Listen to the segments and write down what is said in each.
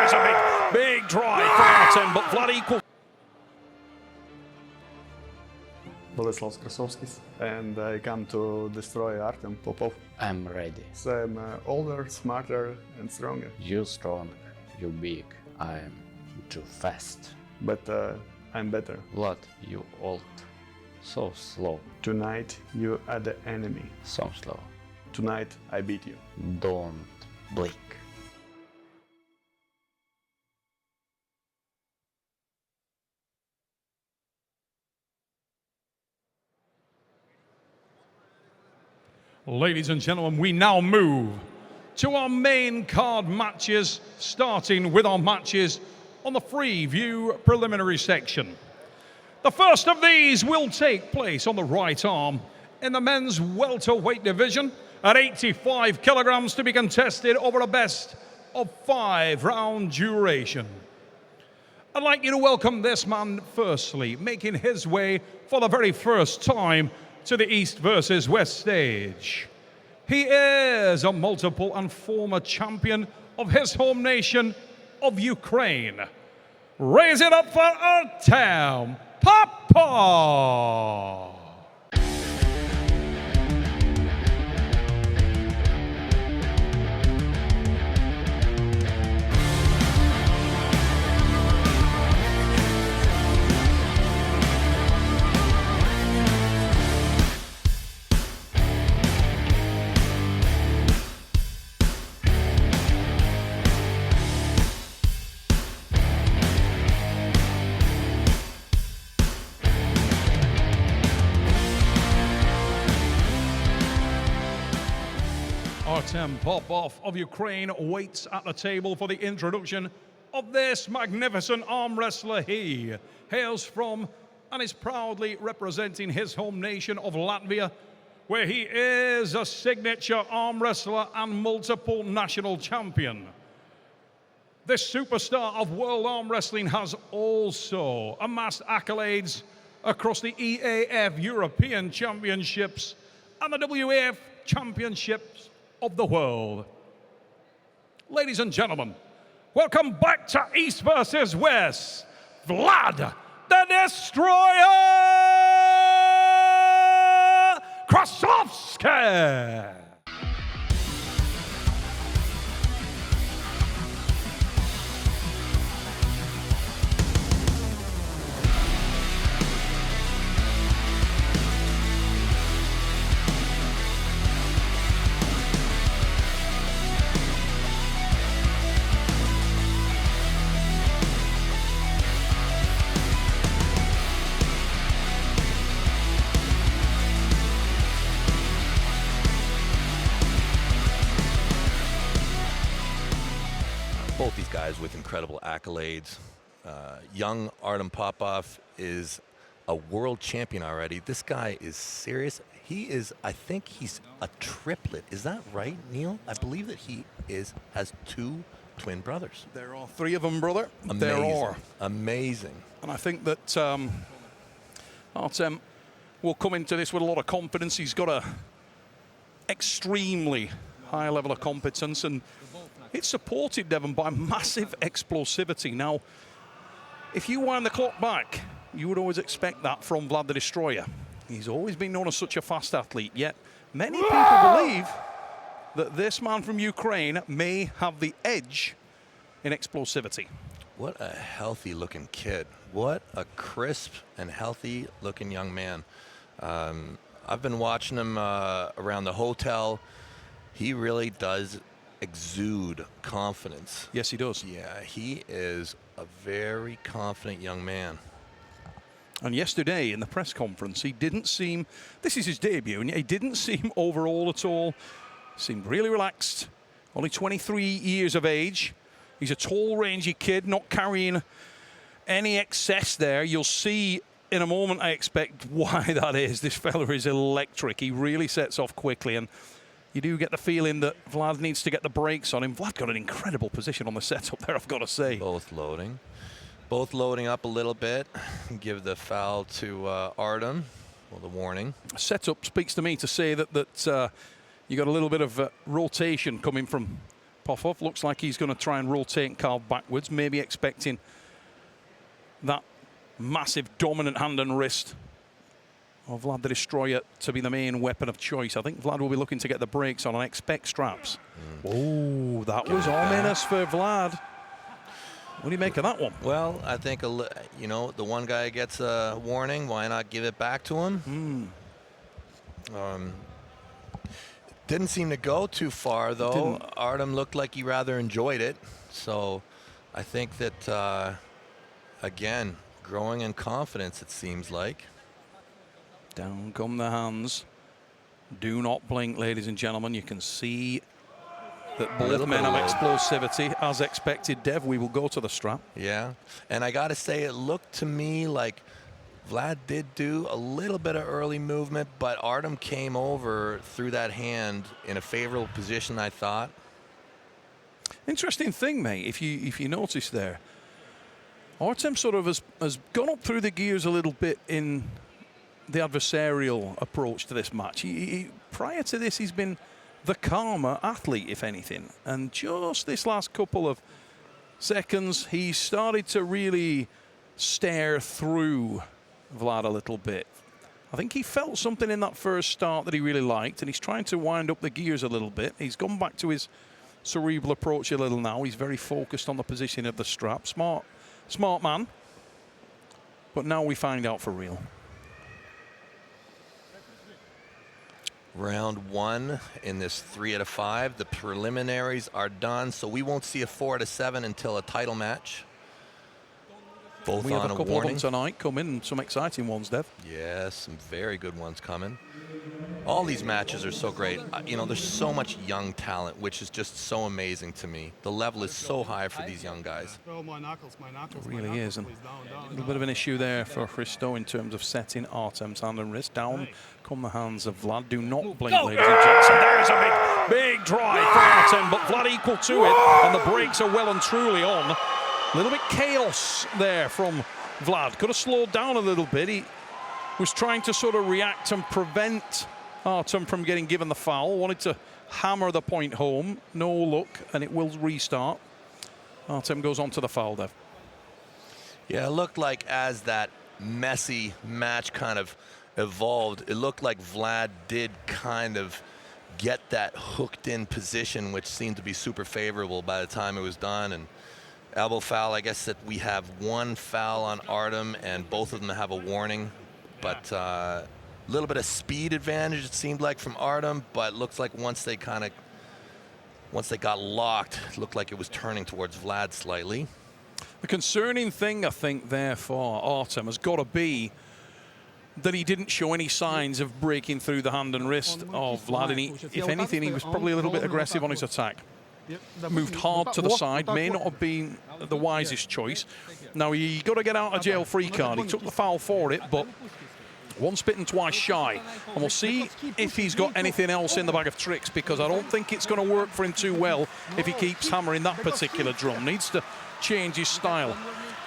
there's a big drive for Artem, but Vlad equal. Vladislavs Krasovskis, and I come to destroy Artem, Popov. I'm ready. So I'm older, smarter, and stronger. You strong, you big. I'm too fast. But I'm better. Vlad, you old. So slow. Tonight you are the enemy. So slow. Tonight I beat you. Don't blink. Ladies and gentlemen, we now move to our main card matches, starting with our matches on the free view preliminary section. The first of these will take place on the right arm in the men's welterweight division at 85 kilograms to be contested over a best of 5-round duration. I'd like you to welcome this man firstly, making his way for the very first time to the East versus West stage. He is a multiple and former champion of his home nation of Ukraine. Raise it up for Artem Popov. Artem Popov of Ukraine waits at the table for the introduction of this magnificent arm wrestler. He hails from and is proudly representing his home nation of Latvia, where he is a signature arm wrestler and multiple national champion. This superstar of world arm wrestling has also amassed accolades across the EAF European Championships and the WAF Championships of the world. Ladies and gentlemen, welcome back to East versus West, Vlad the Destroyer Krasovskis. Both these guys with incredible accolades. Young Artem Popov is a world champion already. This guy is serious. He is, I think he's a triplet. Is that right, Neil? I believe that he has 2 twin brothers. There are 3 of them, brother. Amazing. There are. Amazing. And I think that Artem will come into this with a lot of confidence. He's got a extremely high level of competence, and it's supported, Devon, by massive explosivity. Now, if you wind the clock back, you would always expect that from Vlad the Destroyer. He's always been known as such a fast athlete, yet many people believe that this man from Ukraine may have the edge in explosivity. What a healthy-looking kid. What a crisp and healthy-looking young man. I've been watching him around the hotel. He really does exude confidence. Yes, he does. Yeah, he is a very confident young man. And yesterday in the press conference, he didn't seem, this is his debut, and he didn't seem overall at all. Seemed really relaxed. Only 23 years of age. He's a tall, rangy kid, not carrying any excess there. You'll see in a moment, I expect, why that is. This fella is electric. He really sets off quickly, and you do get the feeling that Vlad needs to get the brakes on him. Vlad got an incredible position on the setup there, I've got to say. Both loading up a little bit. Give the foul to Artem. Well, the warning. Setup speaks to me to say that you got a little bit of rotation coming from Popov looks like he's going to try and rotate and carve backwards, maybe expecting that massive dominant hand and wrist of Vlad the Destroyer to be the main weapon of choice. I think Vlad will be looking to get the brakes on and expect straps. Oh, that was ominous for Vlad. What do you make of that one? Well, I think, you know, the one guy gets a warning. Why not give it back to him? Didn't seem to go too far, though. Artem looked like he rather enjoyed it. So I think that, again, growing in confidence, it seems like. Down come the hands. Do not blink, ladies and gentlemen. You can see that both men have explosivity. As expected, Dev, we will go to the strap. Yeah, and I got to say, it looked to me like Vlad did do a little bit of early movement, but Artem came over through that hand in a favorable position, I thought. Interesting thing, mate, if you notice there, Artem sort of has gone up through the gears a little bit in the adversarial approach to this match. Prior to this, he's been the calmer athlete, if anything. And just this last couple of seconds, he started to really stare through Vlad a little bit. I think he felt something in that first start that he really liked, and he's trying to wind up the gears a little bit. He's gone back to his cerebral approach a little now. He's very focused on the position of the strap. Smart man. But now we find out for real. Round one in this 3 out of 5. The preliminaries are done, so we won't see a 4 out of 7 until a title match. Both we on have a a couple warning of them tonight coming, some exciting ones, Dev. Yes, some very good ones coming. All these matches are so great. You know, there's so much young talent, which is just so amazing to me. The level is so high for these young guys. It really is. And a little bit of an issue there for Christo in terms of setting Artem's hand and wrist. Down come the hands of Vlad. Do not blink, ladies and gents. And there is a big drive for Artem, but Vlad equal to it, and the brakes are well and truly on. A little bit chaos there from Vlad. Could have slowed down a little bit. He was trying to sort of react and prevent Artem from getting given the foul. Wanted to hammer the point home. No luck, and it will restart. Artem goes on to the foul, Dev. Yeah, it looked like as that messy match kind of evolved, it looked like Vlad did kind of get that hooked in position, which seemed to be super favorable by the time it was done. And elbow foul, I guess that we have one foul on Artem, and both of them have a warning. But a little bit of speed advantage, it seemed like, from Artem, but looks like once they got locked, it looked like it was turning towards Vlad slightly. The concerning thing, I think, there for Artem has got to be that he didn't show any signs of breaking through the hand and wrist of Vlad, and if anything, he was probably a little bit aggressive on his attack. Moved hard to the side, may not have been the wisest choice. Now, he got to get out of jail free card. He took the foul for it, but once bitten, twice shy. And we'll see if he's got anything else in the bag of tricks, because I don't think it's going to work for him too well if he keeps hammering that particular drum. Needs to change his style.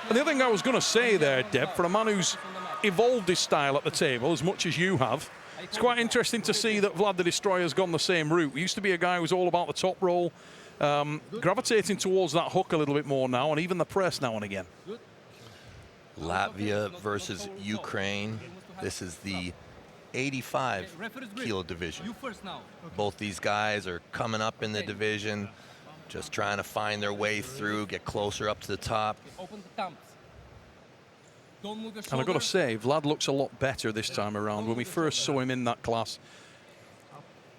And the other thing I was going to say there, Deb, for a man who's evolved his style at the table as much as you have, it's quite interesting to see that Vlad the Destroyer's gone the same route. He used to be a guy who was all about the top roll, gravitating towards that hook a little bit more now, and even the press now and again. Latvia versus Ukraine. This is the 85 kilo division. Both these guys are coming up in the division, just trying to find their way through, get closer up to the top. And I've got to say, Vlad looks a lot better this time around. When we first saw him in that class,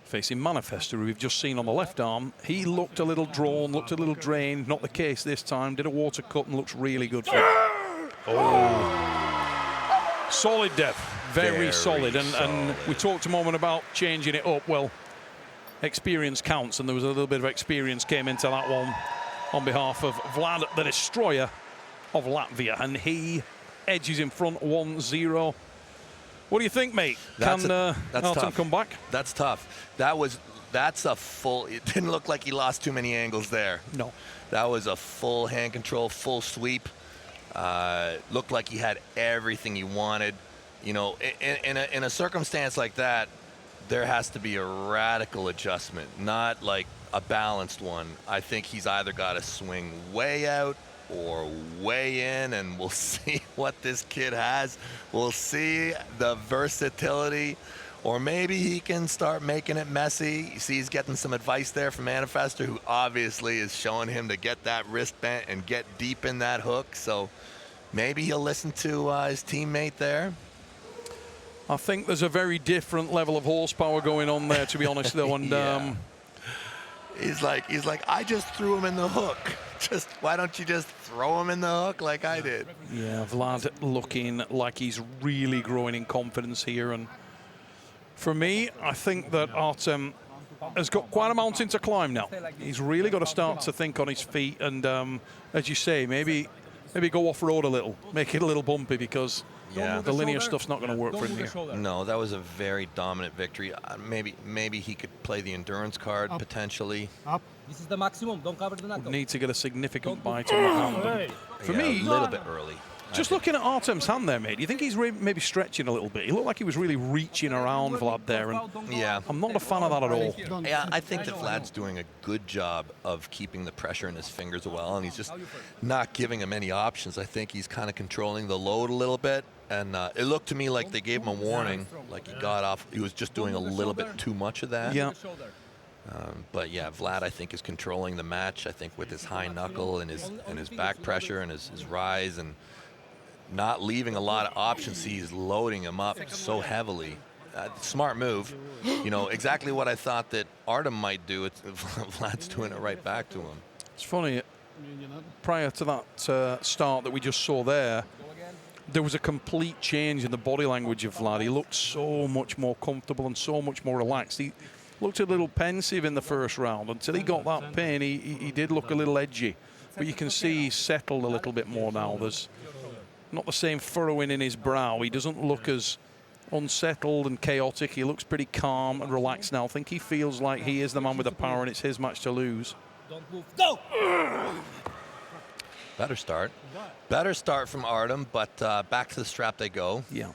facing Manifester, who we've just seen on the left arm, he looked a little drawn, looked a little drained. Not the case this time. Did a water cut and looks really good for him. Oh. Solid, Dev. Very solid. And we talked a moment about changing it up. Well, experience counts, and there was a little bit of experience came into that one on behalf of Vlad the Destroyer of Latvia, and he edges in front 1-0. What do you think, mate? Can Artem come back? That's tough. That's a full. It didn't look like he lost too many angles there. No. That was a full hand control, full sweep. Looked like he had everything he wanted. You know, in a circumstance like that, there has to be a radical adjustment, not like a balanced one. I think he's either got to swing way out or way in, and we'll see what this kid has. We'll see the versatility, or maybe he can start making it messy. You see he's getting some advice there from Manifester, who obviously is showing him to get that wrist bent and get deep in that hook. So maybe he'll listen to his teammate there. I think there's a very different level of horsepower going on there, to be honest, though. And yeah. He's like, I just threw him in the hook. Why don't you just throw him in the hook like I did? Yeah, Vlad looking like he's really growing in confidence here. And for me, I think that Artem has got quite a mountain to climb now. He's really got to start to think on his feet. And as you say, maybe go off-road a little, make it a little bumpy, because the linear stuff's not going to work for him here. No, that was a very dominant victory. Maybe he could play the endurance card potentially. Up. This is the maximum. Don't cover the knuckle. Would need to get a significant bite on the hand. For me, a little bit early. Just looking at Artem's hand there, mate, do you think he's maybe stretching a little bit? He looked like he was really reaching around Vlad there, and yeah, I'm not a fan of that at all. Yeah, I think that Vlad's doing a good job of keeping the pressure in his fingers well, and he's just not giving him any options. I think he's kind of controlling the load a little bit, and it looked to me like they gave him a warning, like he got off. He was just doing a little bit too much of that. Yeah. But yeah, Vlad, I think, is controlling the match. I think with his high knuckle and his back pressure and his rise, and not leaving a lot of options. He's loading him up so heavily. Smart move. You know, exactly what I thought that Artem might do. Vlad's doing it right back to him. It's funny, prior to that start that we just saw there was a complete change in the body language of Vlad. He looked so much more comfortable and so much more relaxed. He looked a little pensive in the first round. Until he got that pin, he did look a little edgy. But you can see he's settled a little bit more now. There's not the same furrowing in his brow. He doesn't look as unsettled and chaotic. He looks pretty calm and relaxed now. I think he feels like he is the man with the power, and it's his match to lose. Don't move. Go! Better start from Artem, but back to the strap they go. Yeah.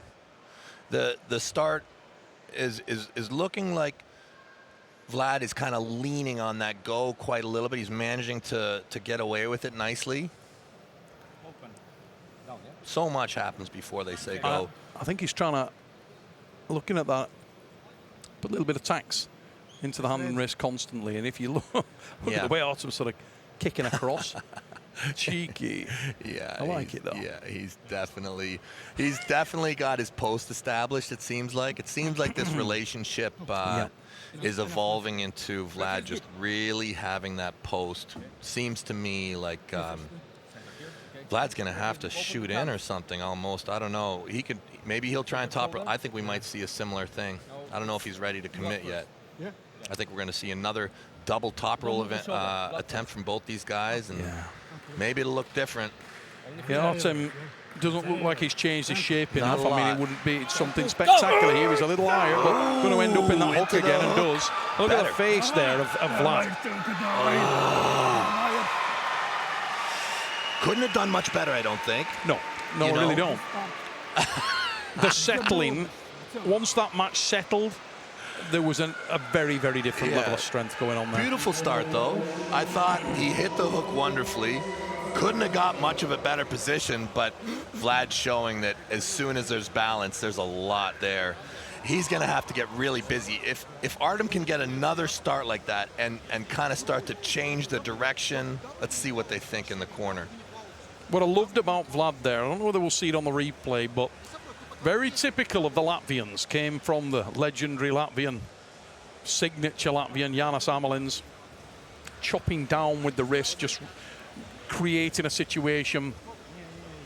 The start is looking like Vlad is kind of leaning on that go quite a little bit. He's managing to get away with it nicely. So much happens before they say go. I think he's trying to, looking at that, put a little bit of tax into the hand and wrist constantly. And if you look at the way Artem's sort of kicking across, cheeky. Yeah, I like it though. Yeah, he's definitely got his post established. It seems like this relationship is evolving into Vlad just really having that post. Seems to me like Vlad's going to have to shoot in or something almost. I don't know. Maybe he'll try and top roll. I think we might see a similar thing. I don't know if he's ready to commit yet. I think we're going to see another double top roll attempt from both these guys, and maybe it'll look different. Yeah, Artem doesn't look like he's changed his shape enough. I mean, it wouldn't be something spectacular here. He's a little higher, but going to end up in that hook again, and does. Look at the face there of Vlad. Couldn't have done much better, I don't think. No, I really don't. The settling, once that match settled, there was a very, very different level of strength going on there. Beautiful start, though. I thought he hit the hook wonderfully. Couldn't have got much of a better position, but Vlad's showing that as soon as there's balance, there's a lot there. He's going to have to get really busy. If Artem can get another start like that and kind of start to change the direction, let's see what they think in the corner. What I loved about Vlad there, I don't know whether we'll see it on the replay, but very typical of the Latvians, came from the legendary Latvian, signature Latvian, Jānis Amelins, chopping down with the wrist, just creating a situation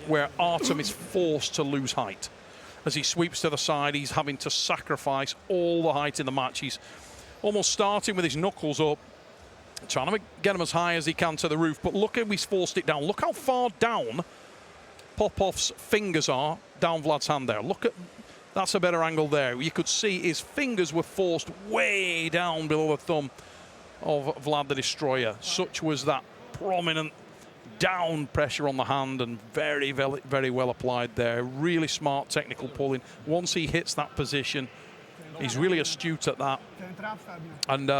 where Artem is forced to lose height. As he sweeps to the side, he's having to sacrifice all the height in the match. He's almost starting with his knuckles up, trying to get him as high as he can to the roof, but look how he's forced it down. Look how far down Popov's fingers are down Vlad's hand there. Look at, that's a better angle there. You could see his fingers were forced way down below the thumb of Vlad the Destroyer. Such was that prominent down pressure on the hand, and very, very, very well applied there. Really smart technical pulling. Once he hits that position, He's really astute at that. And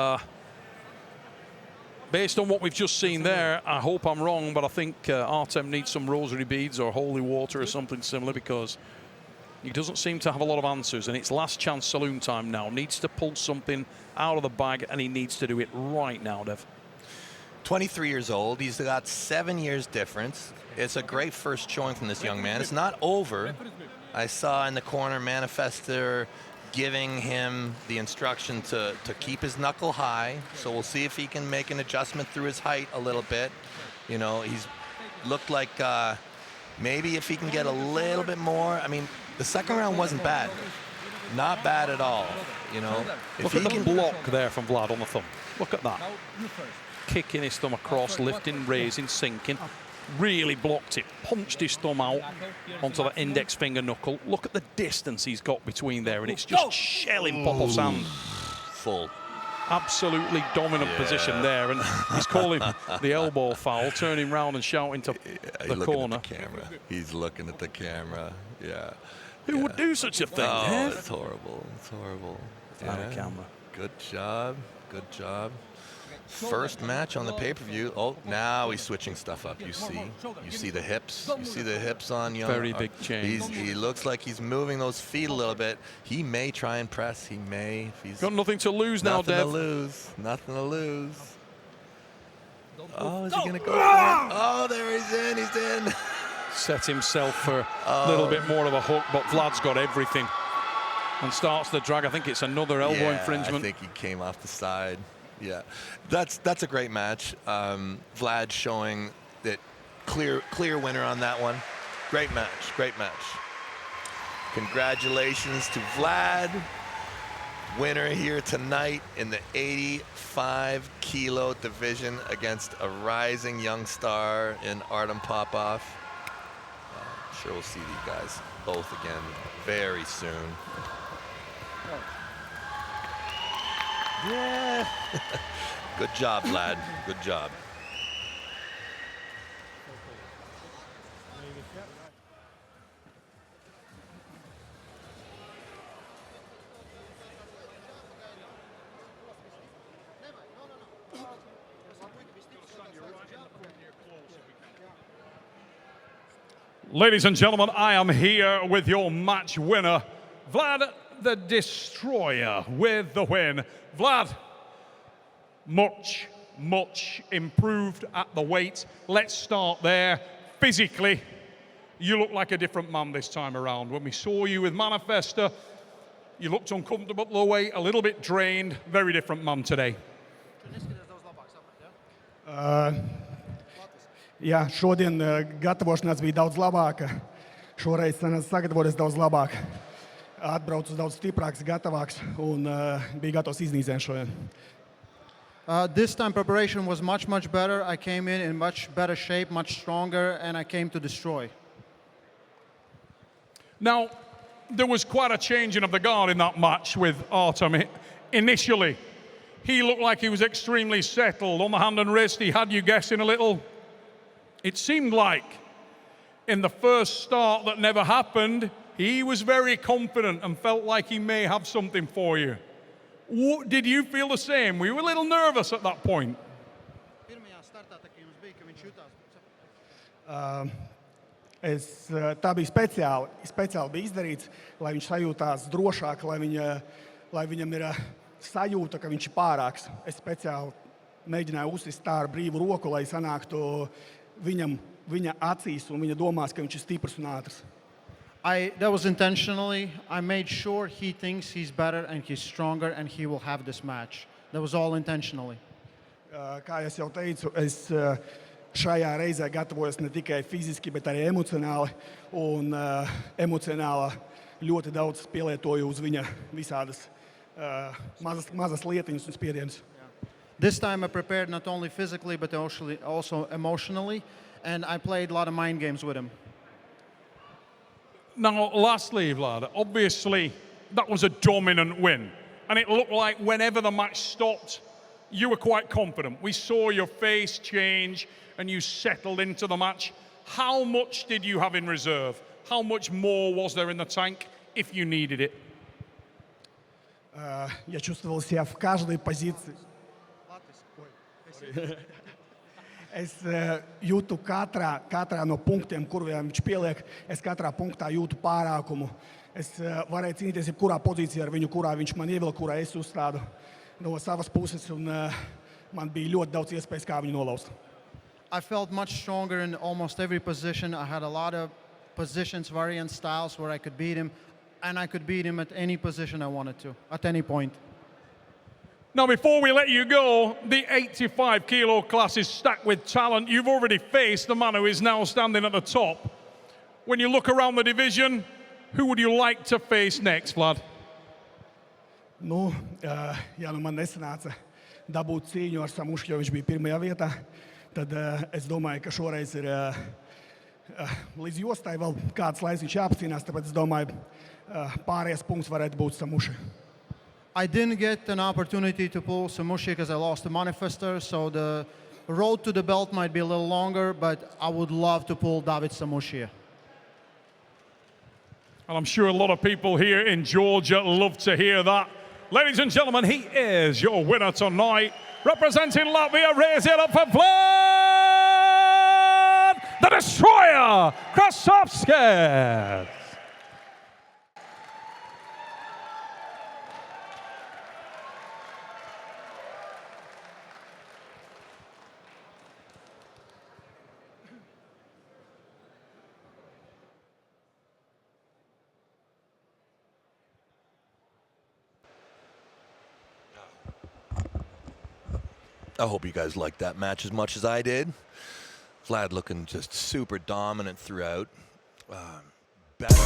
based on what we've just seen there, I hope I'm wrong, but I think Artem needs some rosary beads or holy water or something similar, because he doesn't seem to have a lot of answers, and it's last chance saloon time now. Needs to pull something out of the bag, and he needs to do it right now, Dev. 23 years old. He's got 7 years difference. It's a great first showing from this young man. It's not over. I saw in the corner Manifester giving him the instruction to keep his knuckle high. So we'll see if he can make an adjustment through his height a little bit. You know, he's looked like maybe if he can get a little bit more. I mean, the second round wasn't bad. Not bad at all. You know, Look at the block there from Vlad on the thumb. Look at that. Kicking his thumb across, lifting, raising, sinking. Really blocked it. Punched his thumb out onto the index finger knuckle. Look at the distance he's got between there, and it's just shelling Popov's hand. Full. Absolutely dominant position there, and he's calling the elbow foul, turning round and shouting to the corner. At the camera. He's looking at the camera. Yeah. Who would do such a thing? Oh, it's horrible. It's horrible. Out of camera. Good job. Good job. First match on the pay-per-view. Oh, now he's switching stuff up. You see the hips. You see the hips on young. Very big change. He looks like he's moving those feet a little bit. He may try and press. He may. If he's got nothing to lose now, Dev. Nothing to lose. Nothing to lose. Oh, is he gonna go for it? Oh, there he's in. He's in. Set himself for a little bit more of a hook, but Vlad's got everything and starts the drag. I think it's another elbow infringement. I think he came off the side. Yeah, that's a great match. Vlad showing that clear winner on that one. Great match, great match. Congratulations to Vlad, winner here tonight in the 85 kilo division against a rising young star in Artem Popov. I'm sure we'll see these guys both again very soon. Yeah. Good job, Vlad. Good job. Ladies and gentlemen, I am here with your match winner, Vlad the Destroyer, with the win. Vlad, much improved at the weight. Let's start there. Physically, you look like a different man this time around. When we saw you with Manifester, you looked uncomfortable at the weight, a little bit drained. Very different man today. Jā, šodien gatavošanās bija daudz labāka. Šoreiz sagatavoties daudz labāk. Atbraucu daudz stiprāks, gatavāks un bija gatavs iznīcēt šodien. This time preparation was much better. I came in much better shape, much stronger, and I came to destroy. Now, there was quite a changing of the guard in that match with Artem. Initially, he looked like he was extremely settled on the hand and wrist. He had you guessing a little. It seemed like in the first start that never happened, he was very confident and felt like he may have something for you. Did you feel the same? Were you a little nervous at that point? Tā bija speciāli bija izdarīts, lai viņš sajūtās drošāk, lai viņam ir sajūta, ka viņš ir pārāks. Es speciāli mēģināju uzsist tā ar brīvu roku, lai sanāktu viņa acīs un viņa domās, ka viņš ir stiprs un ātrs. That was intentionally. I made sure he thinks he's better and he's stronger and he will have this match. That was all intentionally. Kā es jau teicu, es šajā reizē gatavojos ne tikai fiziski, bet arī emocionāli. Un emocionāli ļoti daudz pielietoju uz viņa visādas mazas lietiņas un spiedienus. This time I prepared not only physically but also emotionally, and I played a lot of mind games with him. Now, lastly, Vlad, obviously that was a dominant win. And it looked like whenever the match stopped, you were quite confident. We saw your face change and you settled into the match. How much did you have in reserve? How much more was there in the tank if you needed it? Я чувствовал себя в каждой позиции. Es jūtu katrā no punktiem, kuriem viņš pieliek, es katrā punktā jūtu pārākumu. Es varēju cīnīties jebkurā pozīcijā ar viņu, kurā viņš man ievilka, kurā es uzstādu no savas puses, un man bija ļoti daudz iespējas, kā viņu nolaust. I felt much stronger in almost every position. I had a lot of positions, variant styles where I could beat him, and I could beat him at any position I wanted to, at any point. Now, before we let you go, the 85 kilo class is stacked with talent. You've already faced the man who is now standing at the top. When you look around the division, who would you like to face next, Vlad? Nu, ja nu man nesanāca dabūt cīņu ar Samušu, jo viņš bija pirmajā vietā, tad es domāju, ka šoreiz ir līdz jostai vēl kāds laiks viņš jāapcīnās, tāpēc es domāju, pārējais punkts varētu būt Samuši. I didn't get an opportunity to pull Samushi because I lost the manifester, so the road to the belt might be a little longer, but I would love to pull David Samushi. And I'm sure a lot of people here in Georgia love to hear that. Ladies and gentlemen, he is your winner tonight. Representing Latvia, raise it up for Vlad, the Destroyer, Krasovskis. I hope you guys liked that match as much as I did. Vlad looking just super dominant throughout. Better.